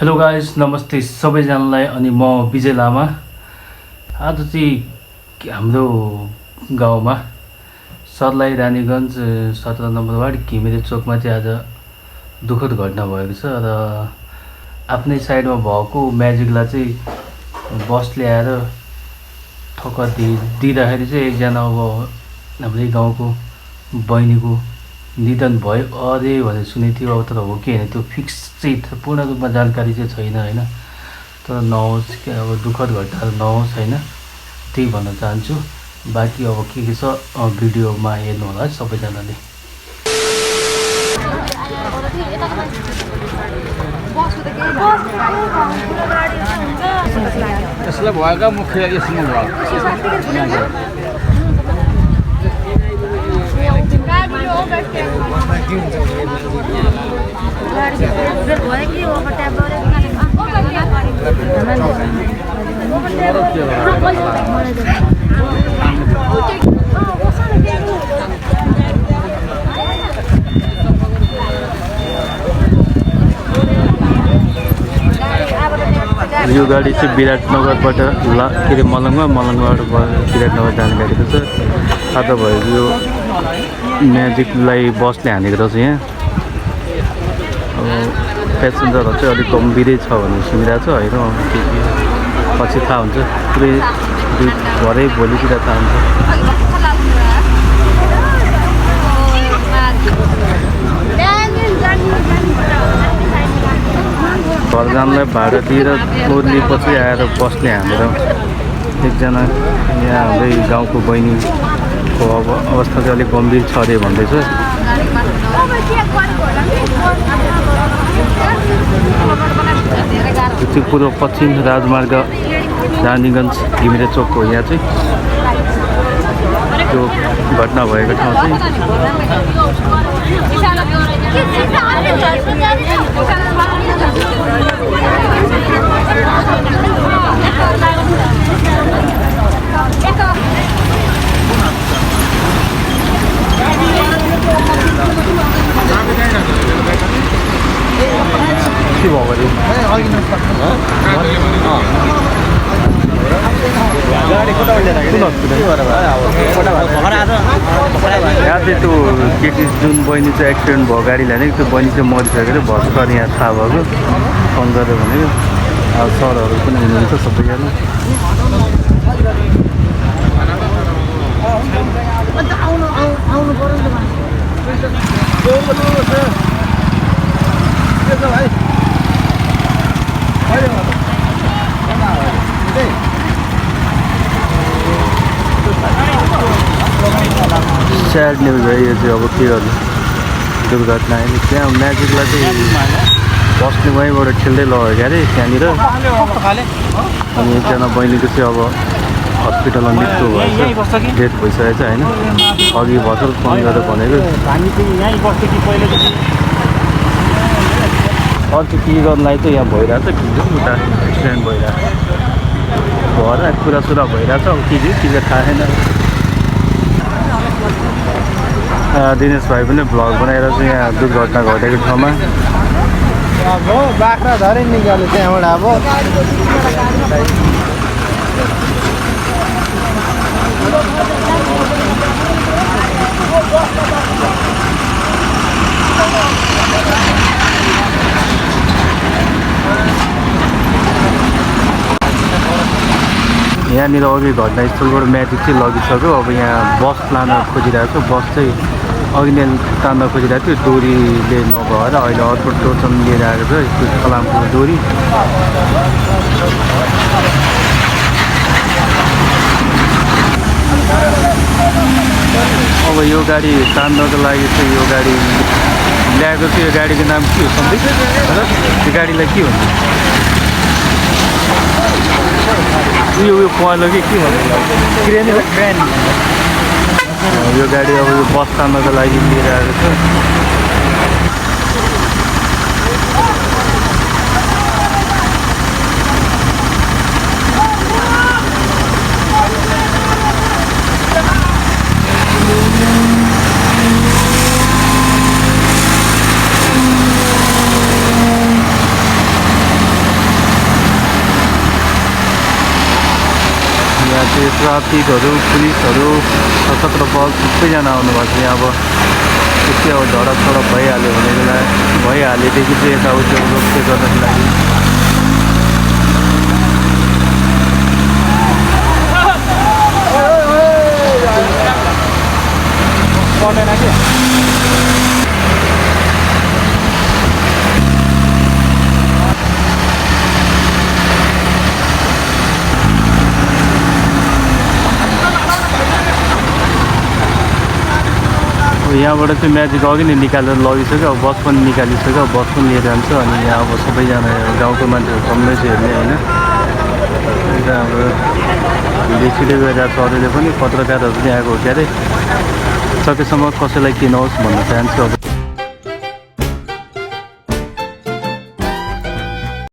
Hello guys, नमस्ते सबैजनालाई। अनि म विजय लामा। आज चाहिँ हाम्रो गाउँमा सर्लाही रानीगञ्ज 17 नम्बर वार्ड घिमिरे चोकमा चाहिँ आज दुःखद घटना भएको छ र आफ्नै साइडमा भएको म्याजिकलाई चाहिँ बसले आएर ठक्कर दिँदाखेरि चाहिँ एकजना अब हाम्रै गाउँको बहिनीको निधन भयो अरे भनेर सुनेको थियो। अब तर हो कि होइन त्यो फिक्स चाहिँ पूर्ण रूपमा जानकारी चाहिँ छैन होइन। तर नहोस् कि अब दुःखद घटनाहरू नहोस् होइन, त्यही भन्न चाहन्छु। बाँकी अब के छ भिडियोमा हेर्नु होला सबैजनाले। यसलाई भएका मुख्य यसमा भयो यो गाडी चाहिँ विराटनगरबाट के अरे मलङबाट विराटनगर जाने गाडीको छ। आज भएको यो म्याजिकलाई बसले हानेको रहेछ। यहाँ प्यासेन्जरहरू चाहिँ अलिक गम्भीरै छ भनेर सुनिरहेको छ होइन। के पछि थाहा हुन्छ, पुरै भरे भोलितिर थाहा हुन्छ। घर जानलाई भाडा दिएर ओर्लिएपछि आएर बसले हानेर एकजना यहाँ हाम्रै गाउँको बहिनीको अब अवस्था चाहिँ अलिक गम्भीर छ अरे भन्दैछ। त्यो पूर्व पश्चिम राजमार्ग रानीगञ्ज घिमिरे चोक हो। यहाँ चाहिँ त्यो घटना भएको ठाउँ चाहिँ के भयो भने यहाँ चाहिँ त्यो केटी जुन बहिनी चाहिँ एक्सिडेन्ट भयो गाडी लाने, त्यो बहिनी चाहिँ मरिसकेर भर्खर यहाँ थाहा भएको फोन गरेर भनेको। अब सरहरू पनि हुनुहुन्छ सबैजना। स्याड न्युज है यो चाहिँ। अब के गर्नु, दुर्घटना होइन। त्यहाँ म्याजिकलाई चाहिँ बसले वहीँबाट ठेल्दै लगेको अरे त्यहाँनिर। अनि एकजना बहिनीको चाहिँ अब हस्पिटलमा मृत्यु भएछ, डेथ भइसकेको छ होइन। अघि भर्खर फोन गरेर भनेको अर्को के गर्नलाई चाहिँ यहाँ भइरहेछ। उता एक्सिडेन्ट भइरहेको भएर कुरासुरा भइरहेछ। अब के चाहिँ थाहा छैन। दिनेश भाइ पनि भ्लग बनाएर चाहिँ यहाँ दुर्घटना घटेको ठाउँमा अब बाख्रा धरै निकाल्यो त्यहाँबाट। अब यहाँनिर अघि घटनास्थलबाट म्याजिक चाहिँ लगिसक्यो। अब यहाँ बस लान खोजिरहेको छ। बस चाहिँ अघि नै तान्न खोजिरहेको थियो, डोरीले नभएर अहिले अर्को टोचन लिएर आएको छ, त्यो फलामको डोरी। अब यो गाडी तान्नको लागि चाहिँ यो गाडी ल्याएको थियो। यो गाडीको नाम के हो सन्देश? त्यो गाडीलाई के भन्छ? यो पहेँलो कि के भन्नु? क्रेन। यो गाडी अब यो बस तान्नको लागि लिएर आएको छ। ट्राफिकहरू पुलिसहरू सशस्त्र बल सबैजना आउनुभएको छ यहाँ अब त्यस्तै अब झडप भइहाल्यो भनेको भइहालेदेखि चाहिँ यताउति रोकथेक गर्नको लागि पर्दैन कि यहाँबाट चाहिँ म्याजिक अघि नै निकालेर लगिसक्यो अब बस पनि निकालिसक्यो बस पनि लिएर जान्छ अनि यहाँ अब सबैजना गाउँको मान्छेहरू कम्मै छ हेर्ने होइन यता हाम्रो भिडियो छिटो गइरहेको छ अरूले पनि पत्रकारहरू पनि आएको हो क्यारे सकेसम्म कसैलाई के नहोस् भन्न चाहन्छु अब